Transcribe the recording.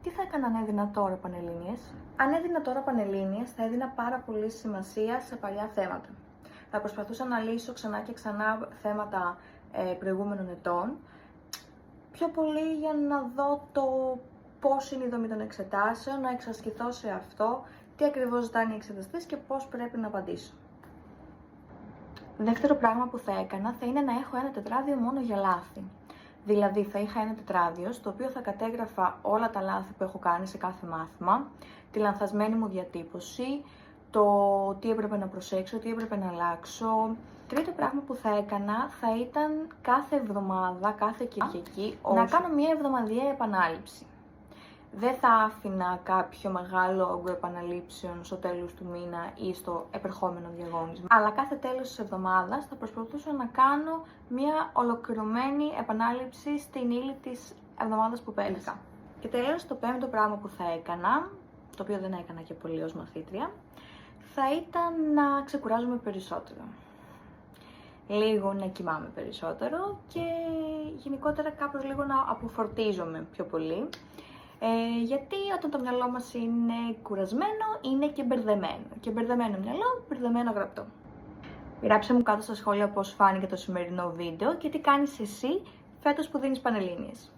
Τι θα έκανα αν έδινα τώρα Πανελλήνιες? Αν έδινα τώρα Πανελλήνιες, θα έδινα πάρα πολύ σημασία σε παλιά θέματα. Θα προσπαθούσα να λύσω ξανά και ξανά θέματα προηγούμενων ετών. Πιο πολύ για να δω το πώς είναι η δομή των εξετάσεων, να εξασκηθώ σε αυτό, τι ακριβώς ζητάνε οι εξεταστές και πώς πρέπει να απαντήσω. Δεύτερο πράγμα που θα έκανα θα είναι να έχω ένα τετράδιο μόνο για λάθη. Δηλαδή θα είχα ένα τετράδιο στο οποίο θα κατέγραφα όλα τα λάθη που έχω κάνει σε κάθε μάθημα, τη λανθασμένη μου διατύπωση, το τι έπρεπε να προσέξω, τι έπρεπε να αλλάξω. Τρίτο πράγμα που θα έκανα θα ήταν κάθε εβδομάδα, κάθε Κυριακή, να κάνω μια εβδομαδιαία επανάληψη. Δεν θα άφηνα κάποιο μεγάλο όγκο επαναλήψεων στο τέλος του μήνα ή στο επερχόμενο διαγώνισμα. Αλλά κάθε τέλος της εβδομάδας θα προσπαθούσα να κάνω μια ολοκληρωμένη επανάληψη στην ύλη της εβδομάδας που πέρασα. Και τέλος, το πέμπτο πράγμα που θα έκανα, το οποίο δεν έκανα και πολύ ως μαθήτρια, θα ήταν να ξεκουράζομαι περισσότερο. Λίγο να κοιμάμαι περισσότερο και γενικότερα κάπως λίγο να αποφορτίζομαι πιο πολύ. Γιατί όταν το μυαλό μας είναι κουρασμένο, είναι και μπερδεμένο. Και μπερδεμένο μυαλό, μπερδεμένο γραπτό. Γράψε μου κάτω στα σχόλια πώς φάνηκε το σημερινό βίντεο και τι κάνεις εσύ φέτος που δίνεις Πανελλήνιες.